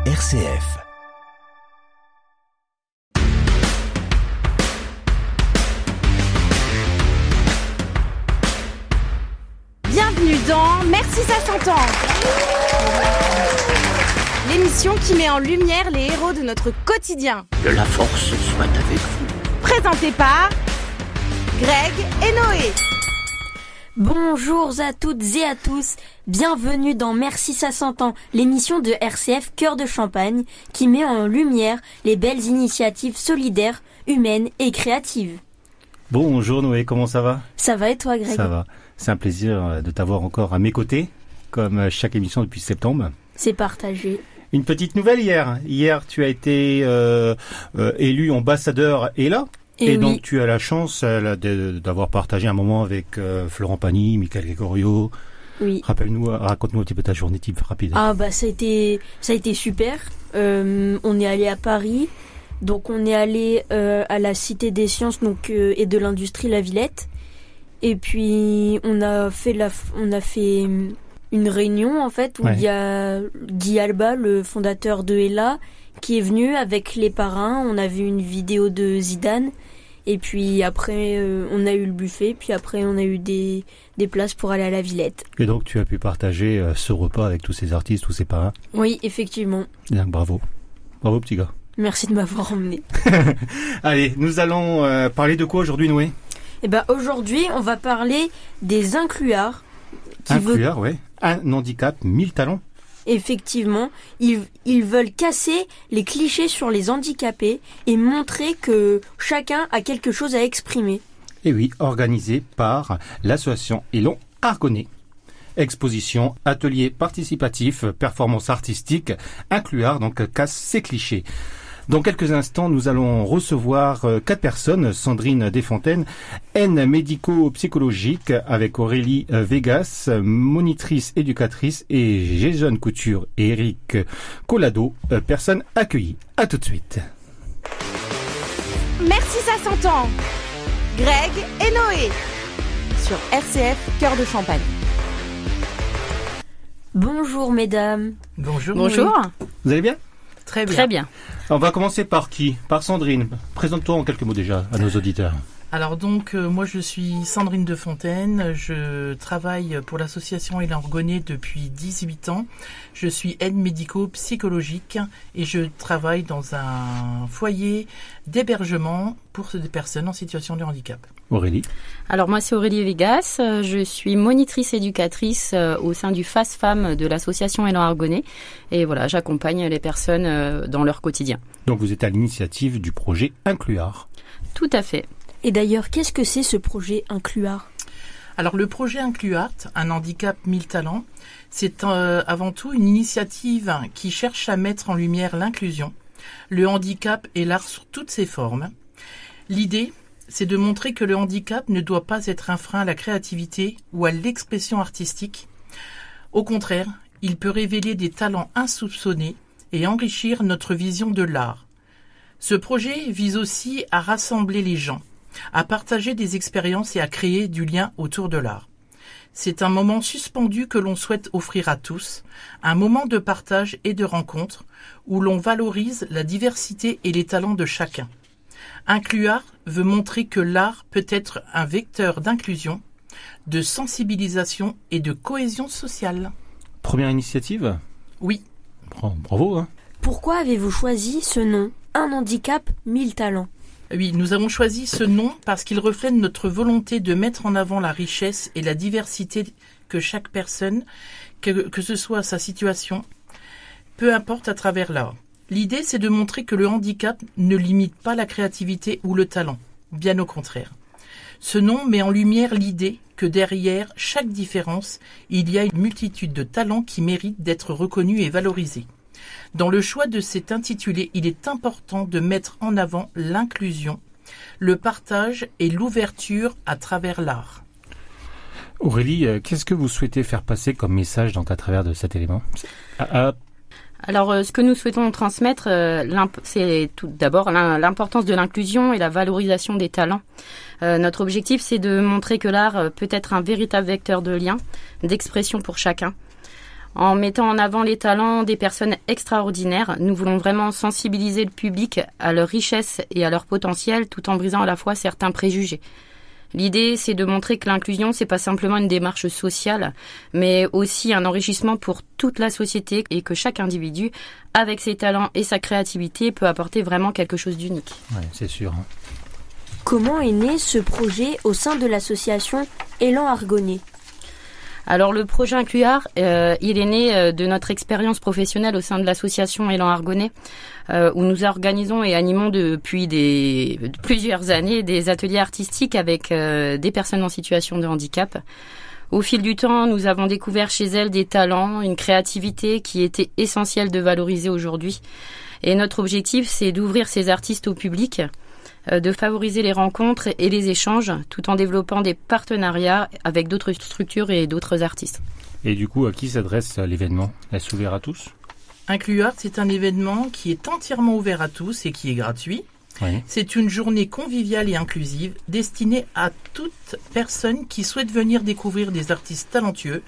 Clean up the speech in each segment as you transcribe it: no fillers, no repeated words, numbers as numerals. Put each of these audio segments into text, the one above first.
RCF. Bienvenue dans Merci ça s'entend, l'émission qui met en lumière les héros de notre quotidien. Que la force soit avec vous. Présentée par Greg et Noé. Bonjour à toutes et à tous, bienvenue dans Merci ça s'entend, l'émission de RCF Cœur de Champagne qui met en lumière les belles initiatives solidaires, humaines et créatives. Bonjour Noé, comment ça va ? Ça va et toi Greg ? Ça va, c'est un plaisir de t'avoir encore à mes côtés, comme chaque émission depuis septembre. C'est partagé. Une petite nouvelle hier. Hier, tu as été élu ambassadeur ELA. Et donc, oui. Tu as la chance d'avoir partagé un moment avec Florent Pagny, Michael Gregorio. Oui. Raconte-nous un petit peu ta journée type rapide. Ah bah ça a été super. On est allé à Paris. Donc on est allé à la Cité des Sciences et de l'Industrie La Villette. Et puis on a fait une réunion en fait où il y a Guy Alba, le fondateur de ELA, qui est venu avec les parrains. On a vu une vidéo de Zidane. Et puis après, on a eu le buffet. Puis après, on a eu des places pour aller à la Villette. Et donc, tu as pu partager ce repas avec tous ces artistes, tous ces parrains. Oui, effectivement. Bien, bravo. Bravo, petit gars. Merci de m'avoir emmené. Allez, nous allons parler de quoi aujourd'hui, Noé ? Eh ben, aujourd'hui, on va parler des incluards. Oui. Un handicap, 1000 talents. Effectivement, ils veulent casser les clichés sur les handicapés et montrer que chacun a quelque chose à exprimer. Et oui, organisé par l'association Élan Argonnet. Exposition, atelier participatif, performance artistique, incluard, donc casse ces clichés. Dans quelques instants, nous allons recevoir 4 personnes. Sandrine Desfontaines, aide médico-psychologique avec Aurélie Vegas, monitrice éducatrice, et Jason Couture et Eric Collado, personnes accueillies. À tout de suite. Merci ça s'entend. Greg et Noé sur RCF Cœur de Champagne. Bonjour mesdames. Bonjour. Bonjour. Vous allez bien ? Très bien. Très bien. On va commencer par qui ? Par Sandrine. Présente-toi en quelques mots déjà à nos auditeurs. Alors donc, moi je suis Sandrine Desfontaines, je travaille pour l'association Élan Argonnet depuis 18 ans. Je suis aide médico-psychologique et je travaille dans un foyer d'hébergement pour des personnes en situation de handicap. Aurélie. Alors moi c'est Aurélie Vegas, je suis monitrice éducatrice au sein du FAS Femmes de l'association Élan Argonnet et voilà, j'accompagne les personnes dans leur quotidien. Donc vous êtes à l'initiative du projet Incluard. Tout à fait. Et d'ailleurs, qu'est-ce que c'est ce projet Incluard ? Alors le projet Incluart, un handicap 1000 talents, c'est avant tout une initiative qui cherche à mettre en lumière l'inclusion, le handicap et l'art sous toutes ses formes. L'idée, c'est de montrer que le handicap ne doit pas être un frein à la créativité ou à l'expression artistique. Au contraire, il peut révéler des talents insoupçonnés et enrichir notre vision de l'art. Ce projet vise aussi à rassembler les gens, à partager des expériences et à créer du lien autour de l'art. C'est un moment suspendu que l'on souhaite offrir à tous, un moment de partage et de rencontre où l'on valorise la diversité et les talents de chacun. Incluart veut montrer que l'art peut être un vecteur d'inclusion, de sensibilisation et de cohésion sociale. Première initiative ? Oui. Bravo, hein. Pourquoi avez-vous choisi ce nom, un handicap, 1000 talents ? Oui, nous avons choisi ce nom parce qu'il reflète notre volonté de mettre en avant la richesse et la diversité que chaque personne, que ce soit sa situation, peu importe à travers l'art. L'idée, c'est de montrer que le handicap ne limite pas la créativité ou le talent, bien au contraire. Ce nom met en lumière l'idée que derrière chaque différence, il y a une multitude de talents qui méritent d'être reconnus et valorisés. Dans le choix de cet intitulé, il est important de mettre en avant l'inclusion, le partage et l'ouverture à travers l'art. Aurélie, qu'est-ce que vous souhaitez faire passer comme message donc à travers de cet élément ? Alors, ce que nous souhaitons transmettre, c'est tout d'abord l'importance de l'inclusion et la valorisation des talents. Notre objectif, c'est de montrer que l'art peut être un véritable vecteur de lien, d'expression pour chacun. En mettant en avant les talents des personnes extraordinaires, nous voulons vraiment sensibiliser le public à leur richesse et à leur potentiel tout en brisant à la fois certains préjugés. L'idée, c'est de montrer que l'inclusion, c'est pas simplement une démarche sociale, mais aussi un enrichissement pour toute la société et que chaque individu, avec ses talents et sa créativité, peut apporter vraiment quelque chose d'unique. Ouais, c'est sûr. Comment est né ce projet au sein de l'association Élan Argonnet ? Alors le projet Incluart, il est né de notre expérience professionnelle au sein de l'association Élan Argonnet, où nous organisons et animons depuis plusieurs années des ateliers artistiques avec des personnes en situation de handicap. Au fil du temps, nous avons découvert chez elles des talents, une créativité qui était essentielle de valoriser aujourd'hui. Et notre objectif, c'est d'ouvrir ces artistes au public, de favoriser les rencontres et les échanges, tout en développant des partenariats avec d'autres structures et d'autres artistes. Et du coup, à qui s'adresse l'événement ? Est-ce ouvert à tous ? Incluart, c'est un événement qui est entièrement ouvert à tous et qui est gratuit. Oui. C'est une journée conviviale et inclusive destinée à toute personne qui souhaite venir découvrir des artistes talentueux,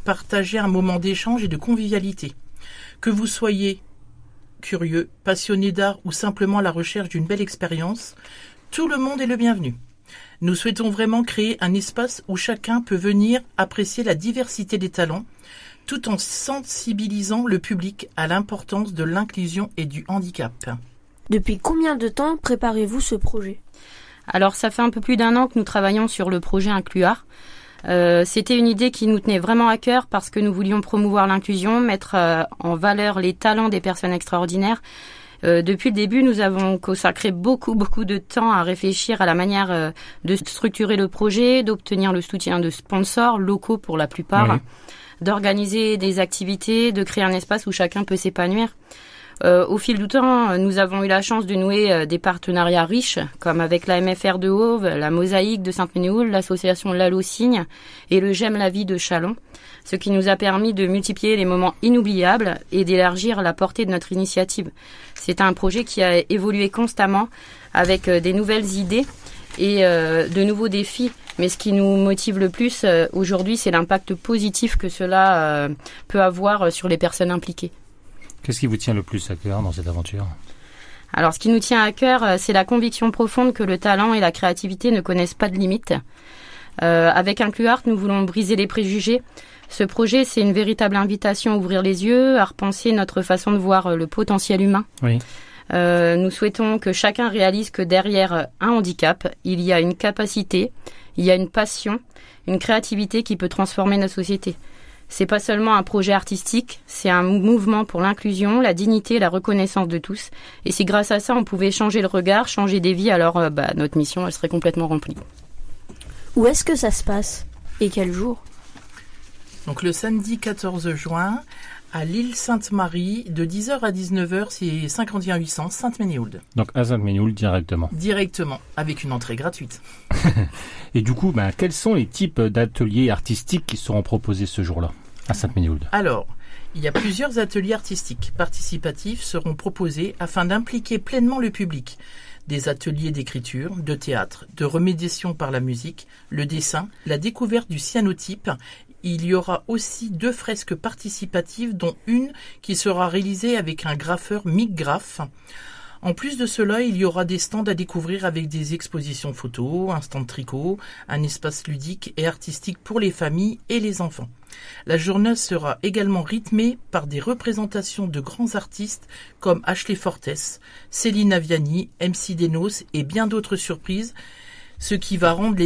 partager un moment d'échange et de convivialité. Que vous soyez curieux, passionné d'art ou simplement à la recherche d'une belle expérience, tout le monde est le bienvenu. Nous souhaitons vraiment créer un espace où chacun peut venir apprécier la diversité des talents, tout en sensibilisant le public à l'importance de l'inclusion et du handicap. Depuis combien de temps préparez-vous ce projet ? Alors ça fait un peu plus d'1 an que nous travaillons sur le projet Incluart. C'était une idée qui nous tenait vraiment à cœur parce que nous voulions promouvoir l'inclusion, mettre en valeur les talents des personnes extraordinaires. Depuis le début, nous avons consacré beaucoup de temps à réfléchir à la manière de structurer le projet, d'obtenir le soutien de sponsors locaux pour la plupart, d'organiser des activités, de créer un espace où chacun peut s'épanouir. Au fil du temps, nous avons eu la chance de nouer des partenariats riches, comme avec la MFR de Hauve, la Mosaïque de Sainte-Ménéhould, l'association L'Allo-Cygne et le J'aime la vie de Châlons, ce qui nous a permis de multiplier les moments inoubliables et d'élargir la portée de notre initiative. C'est un projet qui a évolué constamment avec des nouvelles idées et de nouveaux défis. Mais ce qui nous motive le plus aujourd'hui, c'est l'impact positif que cela peut avoir sur les personnes impliquées. Qu'est-ce qui vous tient le plus à cœur dans cette aventure ? Alors, ce qui nous tient à cœur, c'est la conviction profonde que le talent et la créativité ne connaissent pas de limites. Avec Incluart, nous voulons briser les préjugés. Ce projet, c'est une véritable invitation à ouvrir les yeux, à repenser notre façon de voir le potentiel humain. Oui. Nous souhaitons que chacun réalise que derrière un handicap, il y a une capacité, il y a une passion, une créativité qui peut transformer notre société. C'est pas seulement un projet artistique, c'est un mouvement pour l'inclusion, la dignité et la reconnaissance de tous. Et si grâce à ça, on pouvait changer le regard, changer des vies, alors notre mission, elle serait complètement remplie. Où est-ce que ça se passe ? Et quel jour ? Donc le samedi 14 juin, à l'île Sainte-Marie, de 10h à 19h, c'est 51 800 Sainte-Ménéhould. Donc à Sainte-Ménéhould directement. Directement, avec une entrée gratuite. Et du coup, quels sont les types d'ateliers artistiques qui seront proposés ce jour-là à Sainte-Ménéhould ? Alors, il y a plusieurs ateliers artistiques participatifs seront proposés afin d'impliquer pleinement le public. Des ateliers d'écriture, de théâtre, de remédiation par la musique, le dessin, la découverte du cyanotype. Il y aura aussi 2 fresques participatives, dont une qui sera réalisée avec un graffeur Mick Graff. En plus de cela, il y aura des stands à découvrir avec des expositions photos, un stand tricot, un espace ludique et artistique pour les familles et les enfants. La journée sera également rythmée par des représentations de grands artistes comme Ashley Fortes, Céline Aviani, MC Denos et bien d'autres surprises, ce qui va rendre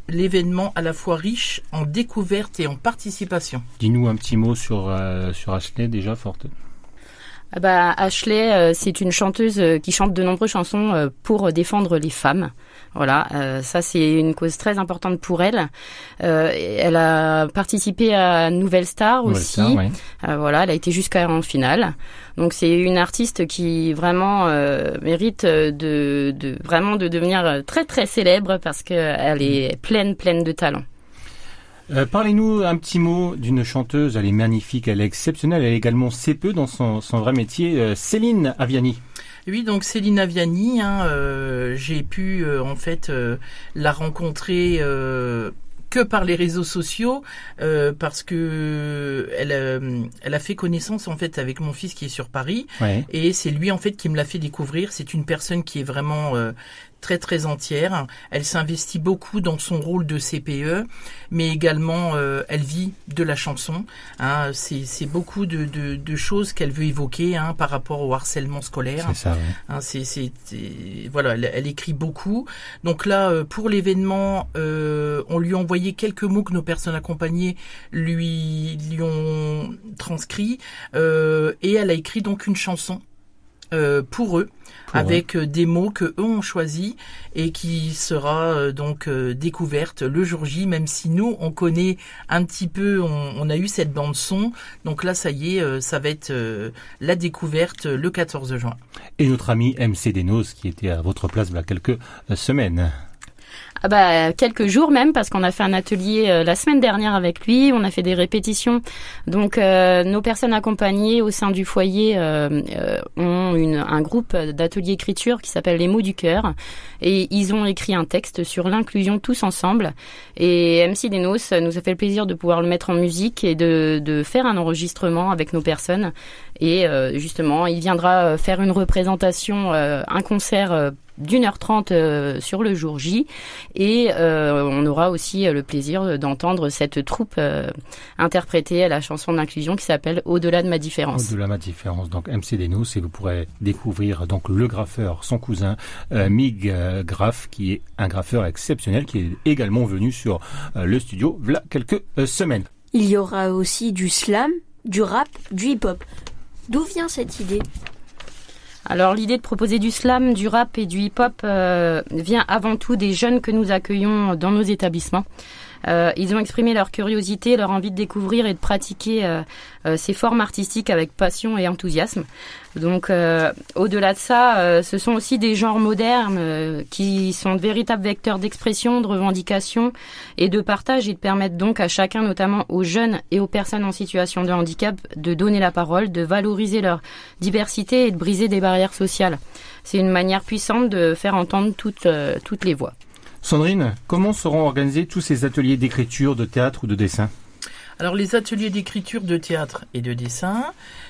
l'événement à la fois riche en découvertes et en participation. Dis-nous un petit mot sur Ashley déjà, Forte. Ashley, c'est une chanteuse qui chante de nombreuses chansons pour défendre les femmes. Voilà, ça c'est une cause très importante pour elle. Elle a participé à Nouvelle Star aussi. Oui. Voilà, elle a été jusqu'en finale. Donc c'est une artiste qui vraiment mérite de devenir très très célèbre parce qu'elle est pleine de talent. Parlez-nous un petit mot d'une chanteuse, elle est magnifique, elle est exceptionnelle, elle est également CPE dans son vrai métier, Céline Aviani. Oui, donc Céline Aviani, j'ai pu la rencontrer que par les réseaux sociaux, parce que elle a fait connaissance en fait avec mon fils qui est sur Paris, Ouais. et c'est lui en fait qui me l'a fait découvrir. C'est une personne qui est vraiment très très entière. Elle s'investit beaucoup dans son rôle de CPE, mais également elle vit de la chanson. Hein, c'est beaucoup de choses qu'elle veut évoquer par rapport au harcèlement scolaire. C'est ça, ouais. Hein, voilà, elle écrit beaucoup. Donc là, pour l'événement, on lui a envoyé quelques mots que nos personnes accompagnées lui ont transcrits, et elle a écrit donc une chanson pour eux, avec des mots que eux ont choisis et qui sera donc découverte le jour J, même si nous on connaît un petit peu, on a eu cette bande son, donc là ça y est, ça va être la découverte le 14 juin. Et notre ami MC Denos qui était à votre place il y a quelques semaines. Ah bah, quelques jours même, parce qu'on a fait un atelier la semaine dernière avec lui, on a fait des répétitions. Donc nos personnes accompagnées au sein du foyer ont un groupe d'ateliers écriture qui s'appelle Les mots du cœur, et ils ont écrit un texte sur l'inclusion tous ensemble. Et MC Denos nous a fait le plaisir de pouvoir le mettre en musique et de faire un enregistrement avec nos personnes. Et justement, il viendra faire une représentation, un concert d'1h30 sur le jour J, et on aura aussi le plaisir d'entendre cette troupe interpréter la chanson d'inclusion qui s'appelle Au-delà de ma différence. Au-delà de ma différence, donc MC Denos, et vous pourrez découvrir donc le graffeur, son cousin Mig Graff, qui est un graffeur exceptionnel, qui est également venu sur le studio il y a quelques semaines. Il y aura aussi du slam, du rap, du hip-hop. D'où vient cette idée ? Alors l'idée de proposer du slam, du rap et du hip-hop vient avant tout des jeunes que nous accueillons dans nos établissements. Ils ont exprimé leur curiosité, leur envie de découvrir et de pratiquer ces formes artistiques avec passion et enthousiasme. Donc au-delà de ça, ce sont aussi des genres modernes qui sont de véritables vecteurs d'expression, de revendication et de partage, et de permettre donc à chacun, notamment aux jeunes et aux personnes en situation de handicap, de donner la parole, de valoriser leur diversité et de briser des barrières sociales. C'est une manière puissante de faire entendre toutes les voix. Sandrine, comment seront organisés tous ces ateliers d'écriture, de théâtre ou de dessin ? Alors les ateliers d'écriture, de théâtre et de dessin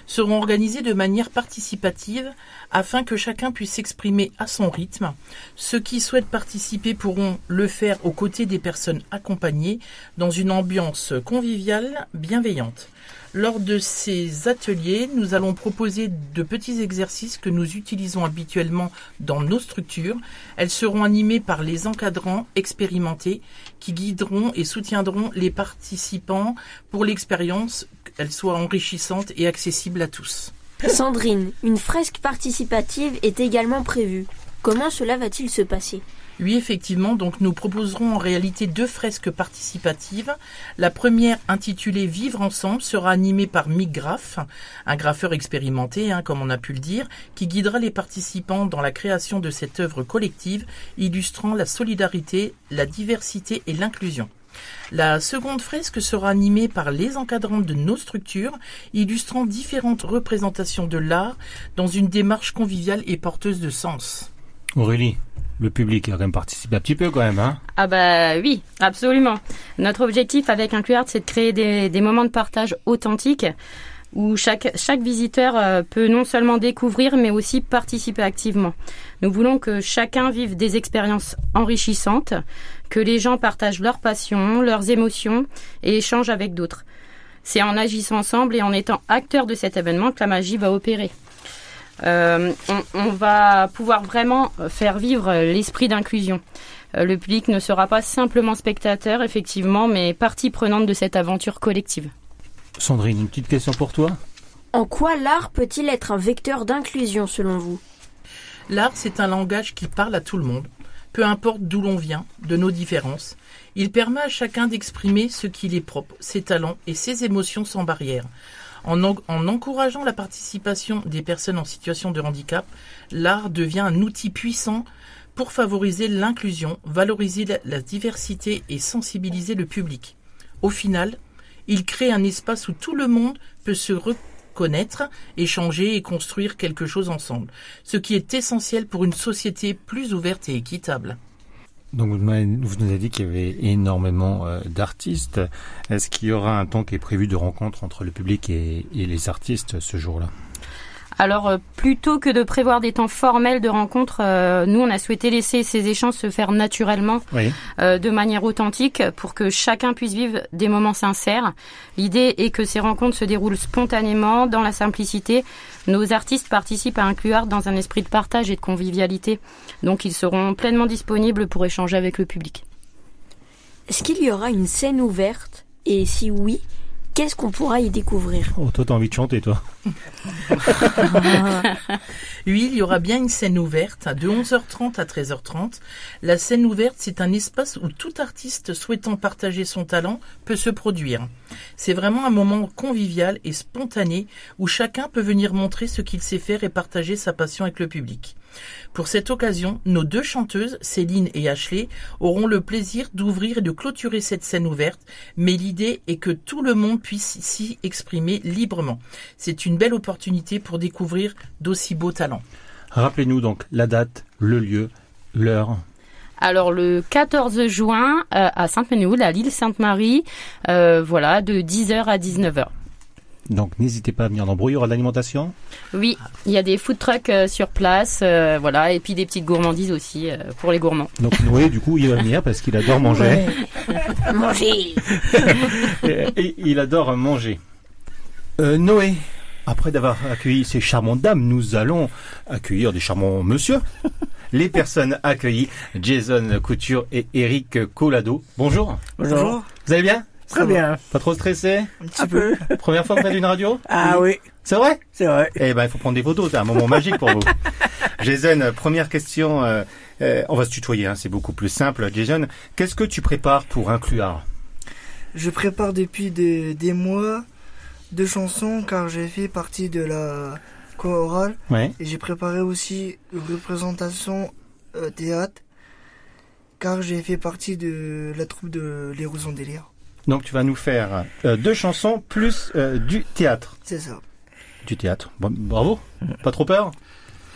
seront organisés de manière participative afin que chacun puisse s'exprimer à son rythme. Ceux qui souhaitent participer pourront le faire aux côtés des personnes accompagnées dans une ambiance conviviale, bienveillante. Lors de ces ateliers, nous allons proposer de petits exercices que nous utilisons habituellement dans nos structures. Elles seront animées par les encadrants expérimentés qui guideront et soutiendront les participants pour l'expérience, qu'elle soit enrichissante et accessible à tous. Sandrine, une fresque participative est également prévue. Comment cela va-t-il se passer ? Oui, effectivement, donc nous proposerons en réalité 2 fresques participatives. La première, intitulée Vivre ensemble, sera animée par Mig Graff, un graffeur expérimenté, comme on a pu le dire, qui guidera les participants dans la création de cette œuvre collective, illustrant la solidarité, la diversité et l'inclusion. La seconde fresque sera animée par les encadrants de nos structures, illustrant différentes représentations de l'art dans une démarche conviviale et porteuse de sens. Aurélie, le public a quand même participé un petit peu quand même, hein ? Ah bah oui, absolument. Notre objectif avec Incluart, c'est de créer des moments de partage authentiques où chaque visiteur peut non seulement découvrir mais aussi participer activement. Nous voulons que chacun vive des expériences enrichissantes, que les gens partagent leurs passions, leurs émotions et échangent avec d'autres. C'est en agissant ensemble et en étant acteurs de cet événement que la magie va opérer. On va pouvoir vraiment faire vivre l'esprit d'inclusion. Le public ne sera pas simplement spectateur, effectivement, mais partie prenante de cette aventure collective. Sandrine, une petite question pour toi ? En quoi l'art peut-il être un vecteur d'inclusion selon vous ? L'art, c'est un langage qui parle à tout le monde, peu importe d'où l'on vient, de nos différences. Il permet à chacun d'exprimer ce qu'il est propre, ses talents et ses émotions sans barrière. En encourageant la participation des personnes en situation de handicap, l'art devient un outil puissant pour favoriser l'inclusion, valoriser la diversité et sensibiliser le public. Au final, il crée un espace où tout le monde peut se reconnaître, échanger et construire quelque chose ensemble, ce qui est essentiel pour une société plus ouverte et équitable. Donc vous nous avez dit qu'il y avait énormément d'artistes. Est-ce qu'il y aura un temps qui est prévu de rencontre entre le public et les artistes ce jour-là? Alors, plutôt que de prévoir des temps formels de rencontre, nous, on a souhaité laisser ces échanges se faire naturellement, Oui. de manière authentique, pour que chacun puisse vivre des moments sincères. L'idée est que ces rencontres se déroulent spontanément, dans la simplicité. Nos artistes participent à Incluart dans un esprit de partage et de convivialité. Donc, ils seront pleinement disponibles pour échanger avec le public. Est-ce qu'il y aura une scène ouverte? Et si oui, qu'est-ce qu'on pourra y découvrir? Oh, toi, t'as envie de chanter, toi. Oui, il y aura bien une scène ouverte de 11h30 à 13h30. La scène ouverte, c'est un espace où tout artiste souhaitant partager son talent peut se produire. C'est vraiment un moment convivial et spontané où chacun peut venir montrer ce qu'il sait faire et partager sa passion avec le public. Pour cette occasion, nos 2 chanteuses, Céline et Ashley, auront le plaisir d'ouvrir et de clôturer cette scène ouverte, mais l'idée est que tout le monde puisse s'y exprimer librement. C'est une belle opportunité pour découvrir d'aussi beaux talents. Rappelez-nous donc la date, le lieu, l'heure. Alors, le 14 juin, à Sainte-Menehould, à l'île Sainte-Marie, de 10h à 19h. Donc n'hésitez pas à venir nombreux, il y aura de l'alimentation. Oui, il y a des food trucks sur place, et puis des petites gourmandises aussi pour les gourmands. Donc Noé, du coup, il va venir parce qu'il adore manger. Ouais. Manger. Et il adore manger. Noé, après d'avoir accueilli ces charmantes dames, nous allons accueillir des charmants monsieur. Les personnes accueillies, Jason Couture et Eric Collado. Bonjour. Bonjour. Vous allez bien? Très bien. Pas trop stressé? Un petit peu. Première fois que vous faites une radio? Ah oui, C'est vrai? c'est vrai. Eh ben, il faut prendre des photos, c'est un moment magique pour vous. Jason, première question, on va se tutoyer, hein, c'est beaucoup plus simple. Jason, qu'est-ce que tu prépares pour Incluart? Je prépare depuis des mois 2 chansons car j'ai fait partie de la chorale Ouais. et j'ai préparé aussi une représentation théâtre car j'ai fait partie de la troupe de l'Érosion des Lyres. Donc tu vas nous faire 2 chansons plus du théâtre. C'est ça. Du théâtre. Bon, bravo. Pas trop peur?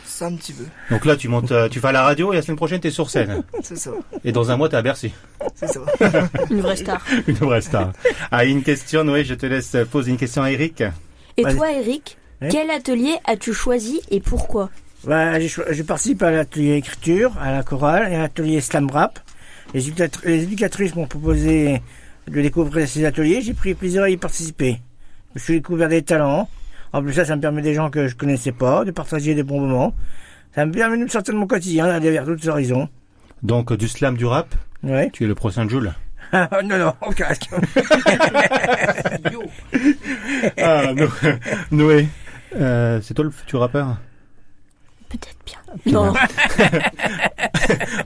C'est un petit peu. Donc là, tu montes, tu vas à la radio et la semaine prochaine, t'es sur scène. C'est ça. Et dans un mois, t'es à Bercy. C'est ça. Une vraie star. Une vraie star. Ah, une question, Noé, je te laisse poser une question à Eric. Et Vas-y. toi, Eric, Oui. quel atelier as-tu choisi et pourquoi? Je participe à l'atelier écriture, à la chorale et à l'atelier slam rap. Les éducatrices m'ont proposé de découvrir ces ateliers. J'ai pris plaisir à y participer. Je me suis découvert des talents. En plus, ça me permet des gens que je connaissais pas, de partager des bons moments. Ça me permet de me sortir de mon quotidien, d'aller vers d'autres horizons. Donc, du slam, du rap. Ouais. Tu es le prochain Jules. Non, au casque. Ah, Noé, c'est toi le futur rappeur? Peut-être bien. Non.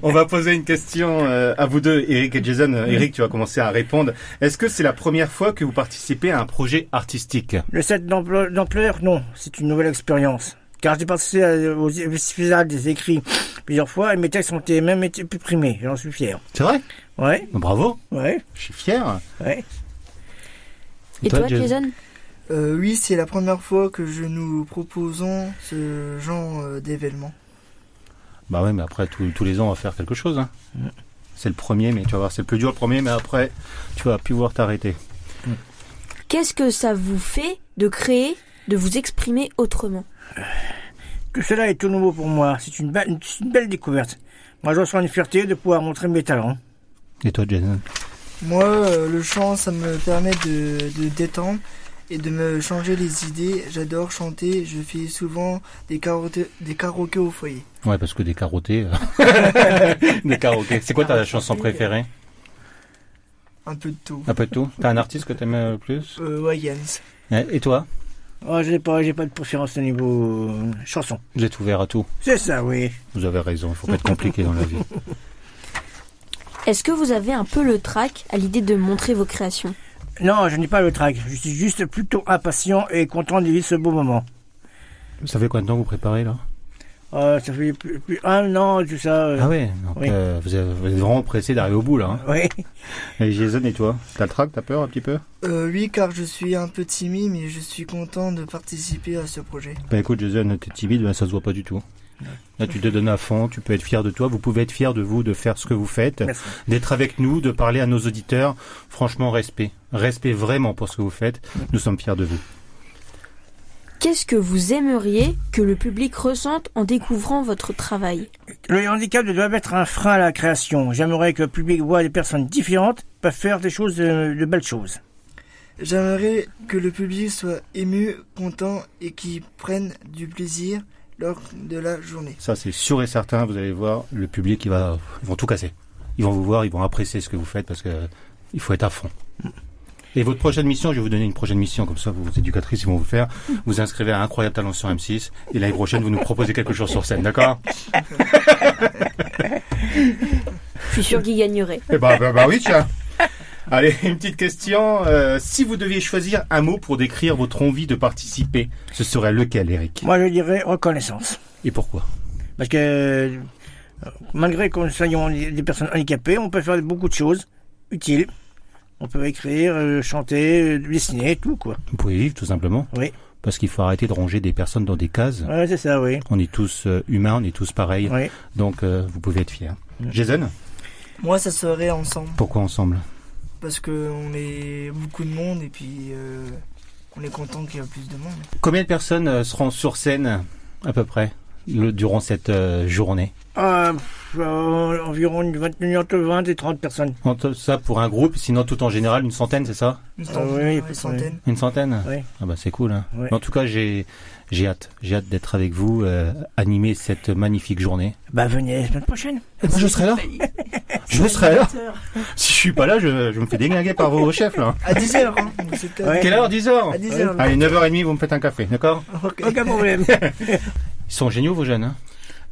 On va poser une question à vous deux, Eric et Jason. Eric, tu vas commencer à répondre. Est-ce que c'est la première fois que vous participez à un projet artistique? Le set d'ampleur, non. C'est une nouvelle expérience. Car j'ai participé aux festivals des écrits plusieurs fois et mes textes ont même été primés. J'en suis fier. C'est vrai? Ouais, Bravo, ouais, je suis fier. ouais. Et toi, Jason? Oui, c'est la première fois que nous proposons ce genre d'événement. Bah ouais, mais après, tous les ans, on va faire quelque chose. Hein. C'est le premier, mais tu vas voir, c'est le plus dur le premier, mais après, tu vas pouvoir t'arrêter. Qu'est-ce que ça vous fait de créer, de vous exprimer autrement? Que cela est tout nouveau pour moi. C'est une belle découverte. Moi, je ressens une fierté de pouvoir montrer mes talents. Et toi, Jason? Moi, le chant, ça me permet de détendre et de me changer les idées. J'adore chanter. Je fais souvent des karaokés au foyer. Ouais, parce que des carottés... des karaokés. C'est quoi ta chanson préférée? Un peu de tout. Un peu de tout. T'as un artiste que t'aimes le plus? Ouais, Jens. Et toi? Oh, j'ai pas de préférence au niveau chanson. Vous êtes ouvert à tout. C'est ça, oui. Vous avez raison, il faut pas être compliqué dans la vie. Est-ce que vous avez un peu le trac à l'idée de montrer vos créations? Non, je n'ai pas le trac. Je suis juste plutôt impatient et content de vivre ce beau moment. Ça fait combien de temps que vous préparez là? Ça fait plus 1 an, tout ça. Ah ouais, donc oui. vous êtes vraiment pressé d'arriver au bout là. Hein. Oui. Et Jason, et toi? T'as le trac, t'as peur un petit peu? Oui, car je suis un peu timide, mais je suis content de participer à ce projet. Bah écoute Jason, t'es timide, ben ça se voit pas du tout. Là, tu te donnes à fond, tu peux être fier de toi, vous pouvez être fier de vous, de faire ce que vous faites, Merci. d'être avec nous, de parler à nos auditeurs. Franchement, respect. Respect vraiment pour ce que vous faites. Nous sommes fiers de vous. Qu'est-ce que vous aimeriez que le public ressente en découvrant votre travail? Le handicap ne doit pas être un frein à la création. J'aimerais que le public voit des personnes différentes peuvent faire des choses, de belles choses. J'aimerais que le public soit ému, content et qu'il prenne du plaisir lors de la journée. Ça, c'est sûr et certain. Vous allez voir, le public, ils vont tout casser. Ils vont vous voir, ils vont apprécier ce que vous faites parce que il faut être à fond. Et votre prochaine mission, je vais vous donner une prochaine mission, comme ça, vos éducatrices, ils vont vous faire. Vous inscrivez à Incroyable Talent sur M6, et l'année prochaine, vous nous proposez quelque chose sur scène, d'accord? Je suis sûr qu'il gagnerait. Eh bah oui, tiens. Allez, une petite question. Si vous deviez choisir un mot pour décrire votre envie de participer, ce serait lequel, Eric? Moi, je dirais reconnaissance. Et pourquoi? Parce que, malgré qu'on soyons des personnes handicapées, on peut faire beaucoup de choses utiles. On peut écrire, chanter, dessiner, tout, quoi. Vous pouvez vivre, tout simplement. Oui. Parce qu'il faut arrêter de ranger des personnes dans des cases. Ouais, c'est ça, oui. On est tous humains, on est tous pareils. Oui. Donc, vous pouvez être fiers. Jason? Moi, ça serait ensemble. Pourquoi ensemble? Parce qu'on est beaucoup de monde et puis on est content qu'il y ait plus de monde. Combien de personnes seront sur scène, à peu près, durant cette journée? Environ entre 20 et 30 personnes. Ça pour un groupe, sinon tout en général, une centaine, c'est ça? Oui, une centaine. Une centaine? Oui. Ah bah c'est cool. Hein. Oui. En tout cas, j'ai hâte. J'ai hâte d'être avec vous, animer cette magnifique journée. Bah venez la semaine prochaine. Je serai là. Je serai là. Si je suis pas là, je me fais déglinguer par vos chefs là. À 10h. Hein. Ouais. Quelle heure? 10h? À 10h. Allez, 9h30, vous me faites un café, d'accord? Aucun problème. Ils sont géniaux vos jeunes, hein?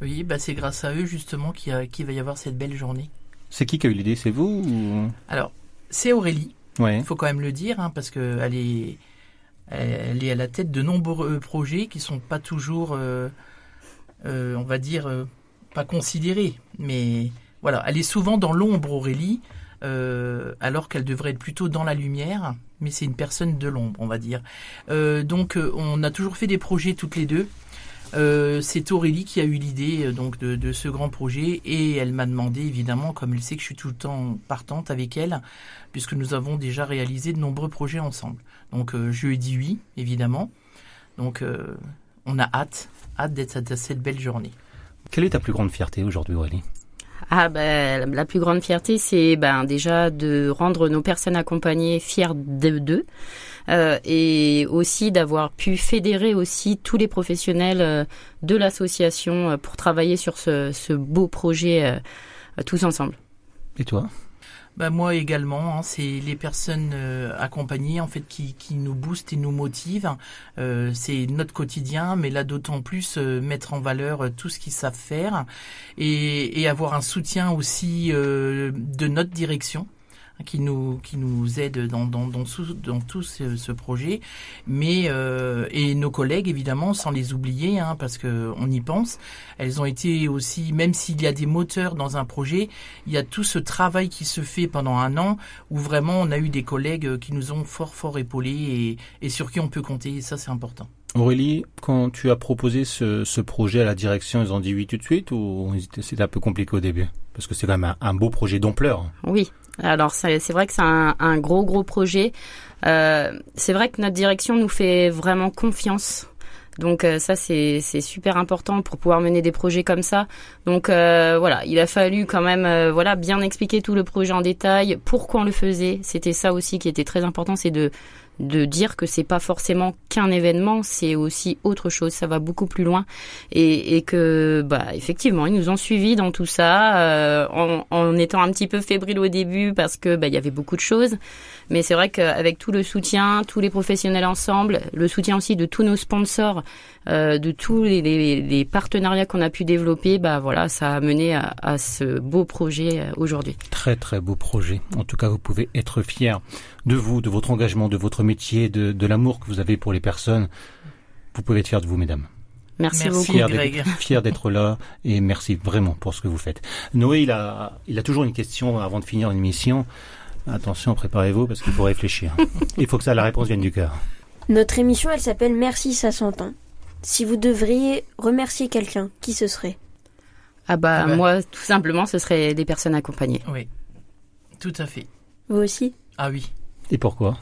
Oui, bah c'est grâce à eux justement qu'il va y avoir cette belle journée. C'est qui a eu l'idée? C'est vous ou... Alors, c'est Aurélie, Ouais. il faut quand même le dire, hein, parce qu'elle est à la tête de nombreux projets qui sont pas toujours, on va dire, pas considérés. Mais voilà, elle est souvent dans l'ombre, Aurélie, alors qu'elle devrait être plutôt dans la lumière. Mais c'est une personne de l'ombre, on va dire. Donc, on a toujours fait des projets toutes les deux. C'est Aurélie qui a eu l'idée donc de ce grand projet et elle m'a demandé évidemment, comme elle sait que je suis tout le temps partante avec elle, puisque nous avons déjà réalisé de nombreux projets ensemble. Donc je lui ai dit oui, évidemment. Donc on a hâte d'être à cette belle journée. Quelle est ta plus grande fierté aujourd'hui, Aurélie? Ah ben la plus grande fierté, c'est déjà de rendre nos personnes accompagnées fières d'eux. Et aussi d'avoir pu fédérer aussi tous les professionnels de l'association pour travailler sur ce beau projet tous ensemble. Et toi? Bah moi également, hein, c'est les personnes accompagnées en fait qui nous boostent et nous motivent. C'est notre quotidien, mais là d'autant plus mettre en valeur tout ce qu'ils savent faire et avoir un soutien aussi de notre direction, qui nous aide dans tout ce projet, mais et nos collègues évidemment sans les oublier, hein, parce que on y pense. Elles ont été aussi, même s'il y a des moteurs dans un projet, il y a tout ce travail qui se fait pendant un an où vraiment on a eu des collègues qui nous ont fort épaulés et sur qui on peut compter, et ça c'est important. Aurélie, quand tu as proposé ce projet à la direction, ils ont dit oui tout de suite ou c'était un peu compliqué au début? Parce que c'est quand même un beau projet d'ampleur. Oui. Alors c'est vrai que c'est un gros projet. C'est vrai que notre direction nous fait vraiment confiance. Donc ça c'est super important pour pouvoir mener des projets comme ça. Donc voilà, il a fallu quand même bien expliquer tout le projet en détail, pourquoi on le faisait. C'était ça aussi qui était très important, c'est de dire que c'est pas forcément qu'un événement, c'est aussi autre chose, ça va beaucoup plus loin et que effectivement ils nous ont suivis dans tout ça en étant un petit peu fébrile au début parce que il y avait beaucoup de choses, mais c'est vrai qu'avec tout le soutien, tous les professionnels ensemble, le soutien aussi de tous nos sponsors, de tous les partenariats qu'on a pu développer, ça a mené à ce beau projet aujourd'hui. Très très beau projet. En tout cas, vous pouvez être fiers de vous, de votre engagement, de votre métier, de l'amour que vous avez pour les personnes. Vous pouvez être fiers de vous, mesdames. Merci beaucoup, Greg. Fiers d'être là et merci vraiment pour ce que vous faites. Noé, il a toujours une question avant de finir une émission. Attention, préparez-vous parce qu'il faut réfléchir. Il faut que la réponse vienne du cœur. Notre émission, elle s'appelle Merci, ça s'entend. Si vous devriez remercier quelqu'un, qui ce serait? Moi, tout simplement, ce serait des personnes accompagnées. Oui, tout à fait. Vous aussi? Ah oui. Et pourquoi?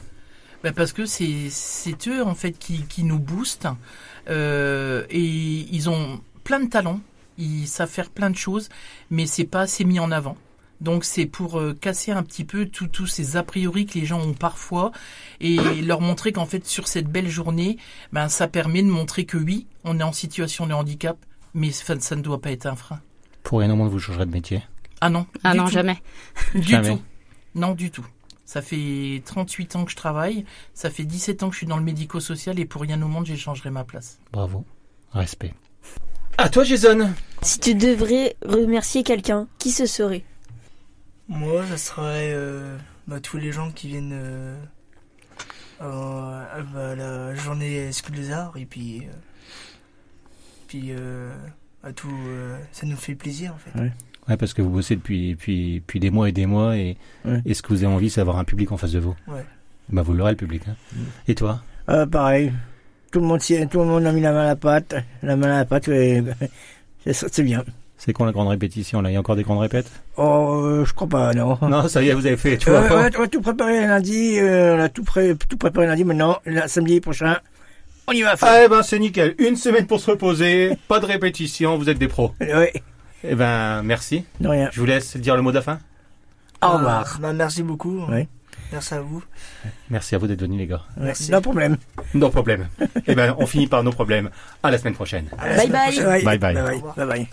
Parce que c'est eux en fait qui nous boostent et ils ont plein de talents, ils savent faire plein de choses, mais c'est pas assez mis en avant. Donc c'est pour casser un petit peu tous ces a priori que les gens ont parfois et leur montrer qu'en fait sur cette belle journée, ça permet de montrer que oui, on est en situation de handicap, mais ça ne doit pas être un frein. Pour rien au monde, vous changerez de métier? Ah non. Ah non, tout. jamais. Du Jamais. tout. Non, du tout. Ça fait 38 ans que je travaille, ça fait 17 ans que je suis dans le médico-social et pour rien au monde, j'échangerai ma place. Bravo. Respect. À toi, Jason. Si tu devrais remercier quelqu'un, qui ce serait? Moi, ça serait tous les gens qui viennent à la journée School des Arts et puis à tout, ça nous fait plaisir en fait. Ouais, parce que vous bossez depuis des mois et ce que vous avez envie, c'est d'avoir un public en face de vous. Ouais. Vous l'aurez, le public. Hein. Et toi? Pareil. Tout le monde a mis la main à la pâte, et c'est bien. C'est quand la grande répétition, là? Il y a encore des grandes répètes? Oh, je crois pas, non. Non, ça y est, vous avez fait tout. On va tout préparer lundi, on a tout préparé lundi, maintenant, samedi prochain, on y va. C'est nickel. Une semaine pour se reposer, pas de répétition, vous êtes des pros. Oui. Merci. De rien. Je vous laisse dire le mot de la fin. Au revoir. Merci beaucoup. Oui. Merci à vous. Merci à vous d'être venus, les gars. Merci. No problème. No problème. On finit par nos problèmes. À la semaine prochaine. Bye bye. Bye bye. Bye bye.